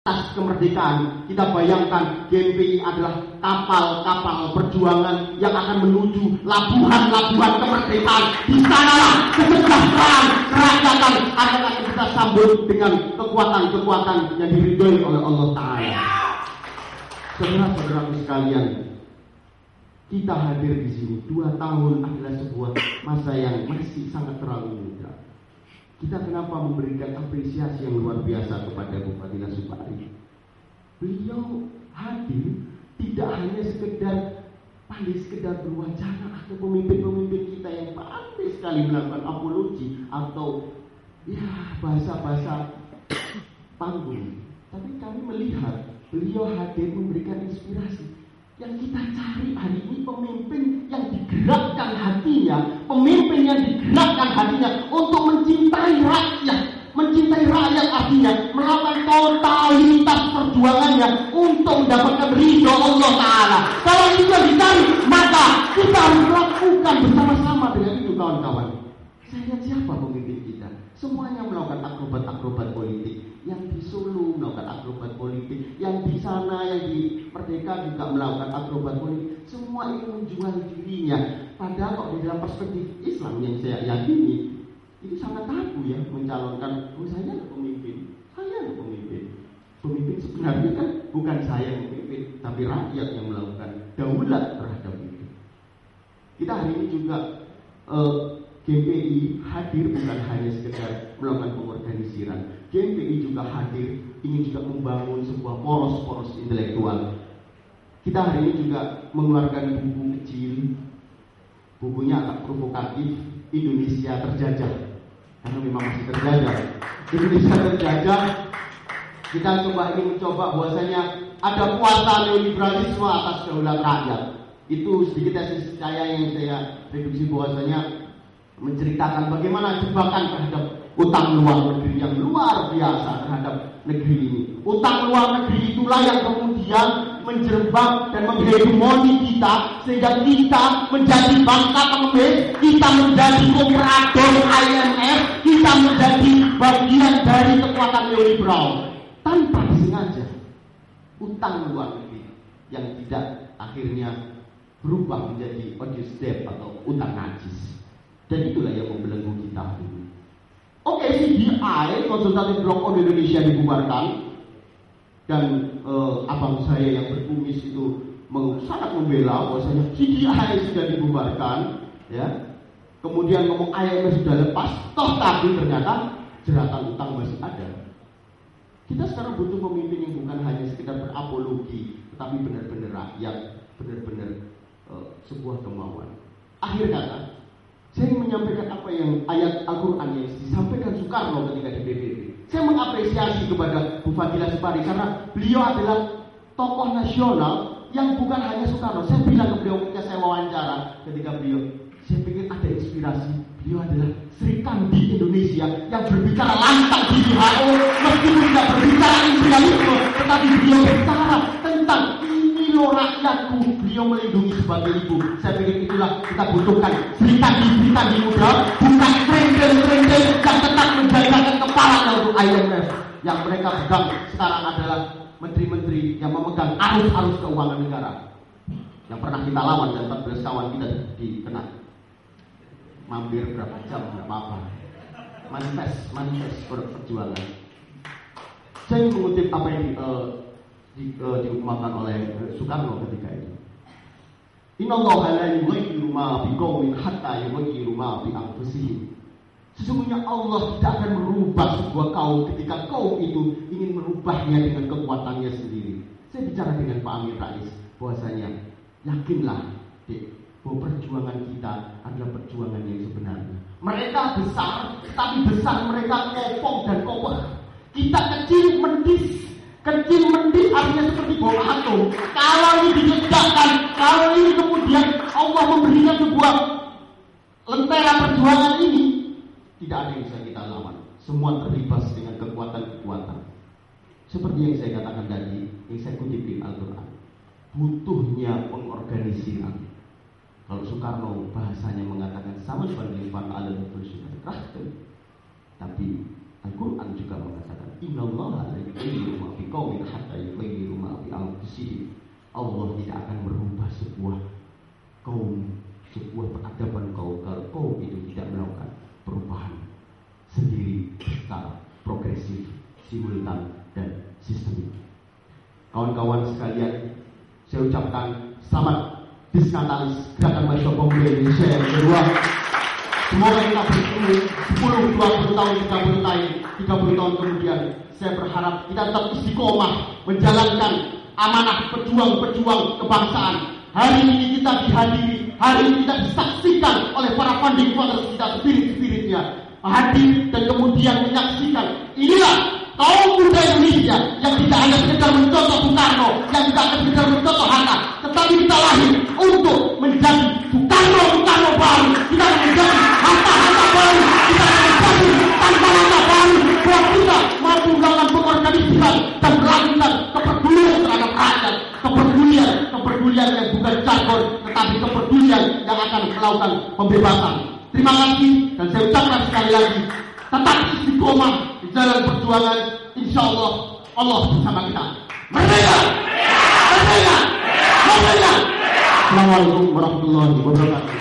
atas kemerdekaan. Kita bayangkan GMPI adalah kapal-kapal perjuangan yang akan menuju labuhan-labuhan kemerdekaan. Di sanalah kesejahteraan kerakyatan akan kita sambut dengan kekuatan-kekuatan yang diridhoi oleh Allah Ta'ala. Saudara-saudaraku sekalian, kita hadir di sini 2 tahun adalah sebuah masa yang masih sangat terlalu muda. Kita kenapa memberikan apresiasi yang luar biasa kepada Bupati Supari? Beliau hadir tidak hanya sekedar berwacana atau pemimpin-pemimpin kita yang pandai sekali melakukan apologi atau bahasa-bahasa panggung, tapi kami melihat beliau hadir memberikan inspirasi. Yang kita cari hari ini pemimpin yang digerakkan hatinya, pemimpin yang digerakkan hatinya untuk mencintai rakyat artinya melakukan totalitas perjuangannya untuk mendapatkan ridho Allah Ta'ala. Kalau itu yang dicari, maka kita harus lakukan bersama-sama dengan itu, kawan-kawan. Saya lihat siapa pemimpin kita, semuanya melakukan akrobat-akrobat politik. Yang di Solo melakukan akrobat politik, yang di sana, yang di Merdeka juga melakukan akrobat politik. Semua itu menjual dirinya. Padahal kalau di dalam perspektif Islam yang saya yakini, itu sangat tabu ya mencalonkan, saya pemimpin. Pemimpin sebenarnya kan bukan saya yang memimpin, tapi rakyat yang melakukan daulat terhadap itu. Kita hari ini juga GMPI hadir bukan hanya sekedar melakukan pengorganisiran. GMPI juga hadir ingin juga membangun sebuah poros-poros intelektual. Kita hari ini juga mengeluarkan buku kecil. Bukunya agak provokatif, Indonesia Terjajah. Karena memang masih terjajah. Indonesia terjajah. Kita ingin mencoba bahwasanya ada kuasa neoliberalisme atas daulat rakyat. Itu sedikit tesis saya yang saya reduksi bahwasanya menceritakan bagaimana jebakan terhadap utang luar negeri yang luar biasa terhadap negeri ini. Utang luar negeri itulah yang kemudian menjebak dan menghegemoni kita sehingga kita menjadi bangsa pengemis, kita menjadi operator IMF, kita menjadi bagian dari kekuatan neoliberal tanpa disengaja. Utang luar negeri yang tidak akhirnya berubah menjadi odious debt atau utang najis. Dan itulah yang membelenggu kita hari ini. Oke, CDI, Konsultatif Block on Indonesia dibubarkan. Dan abang saya yang berkumis itu sangat membela bahwasanya CDI sudah dibubarkan, ya. Kemudian ngomong IMF sudah lepas, toh tapi ternyata jeratan utang masih ada. Kita sekarang butuh pemimpin yang bukan hanya sekedar berapologi, tetapi benar-benar rakyat, benar-benar sebuah kemauan. Akhir kata, saya ingin menyampaikan apa yang ayat Al-Quran yang disampaikan Soekarno ketika di PBB. Saya mengapresiasi kepada Bu Fadila Supari karena beliau adalah tokoh nasional yang bukan hanya Soekarno. Saya bilang ke beliau ketika saya wawancara ketika beliau, saya pikir ada inspirasi. Beliau adalah Sri Kandi Indonesia yang berbicara lantang di WHO, meskipun tidak berbicara imperialisme, tetapi beliau bicara tentang ini loh rakyatku. Beliau melindungi sebagai ibu. Saya pikir itulah kita butuhkan Sri Kandi muda, bukan trendel-trendel yang tetap menjadikan kepalanya untuk IMF. Yang mereka pegang sekarang adalah menteri-menteri yang memegang arus-arus keuangan negara. Yang pernah kita lawan dan 14 kawan kita dikena. Mampir berapa jam, tidak apa-apa. Manifest perjuangan. Saya ingin mengutip apa yang diumpamakan oleh Soekarno ketika itu. Innallaha la yughayyiru ma biqaumin hatta yughayyiru ma bi anfusihim. Sesungguhnya Allah tidak akan merubah sebuah kaum ketika kaum itu ingin merubahnya dengan kekuatannya sendiri. Saya bicara dengan Pak Amir Rais bahwasanya yakinlah, Dek, bahwa perjuangan kita adalah perjuangan yang sebenarnya. Mereka besar, tapi besar mereka kopong dan kokoh. Kita kecil mendis artinya seperti bom atom. Kalau ini diledakkan, kalau ini kemudian Allah memberikan sebuah lentera perjuangan ini, tidak ada yang bisa kita lawan. Semua terlibat dengan kekuatan-kekuatan. Seperti yang saya katakan tadi, yang saya kutip di Al-Quran, butuhnya pengorganisiran. Kalau Soekarno bahasanya mengatakan sama seperti Pak Alan Betul, tapi Al-Quran juga mengatakan, Innallaha la yughayyiru ma biqaumin hatta yughayyiru ma bi anfusihim. Allah tidak akan merubah sebuah kaum, sebuah peradaban kaum, kalau kaum itu tidak melakukan perubahan sendiri secara progresif, simultan, dan sistemik. Kawan-kawan sekalian, saya ucapkan selamat Disnatalis Gerakan Mahasiswa Pemuda Indonesia yang kedua. Semoga kita bertemu 10, 20 tahun, 30 tahun kemudian. Saya berharap kita tetap istiqomah menjalankan amanah pejuang-pejuang kebangsaan. Hari ini kita dihadiri, hari ini kita disaksikan oleh para founding fathers kita, spirit-spiritnya hadir dan kemudian menyaksikan. Inilah kaum muda Indonesia yang tidak hanya sekedar mencontoh Bung Karno, yang tidak hanya sekedar mencontoh Hatta, tetapi kita lahir untuk menjadi Soekarno baru. Kita akan menjadi Hatta baru. Kita akan menjadi Hatta baru. Bahwa kita mampu melakukan pengorganisasian dan melakukan kepedulian terhadap rakyat. Kepedulian yang bukan jargon, tetapi kepedulian yang akan melakukan pembebasan. Terima kasih, dan saya ucapkan sekali lagi, tetap istiqomah di jalan perjuangan. Insya Allah, Allah bersama kita. Merdeka! Merdeka! Merdeka! Assalamualaikum warahmatullahi wabarakatuh.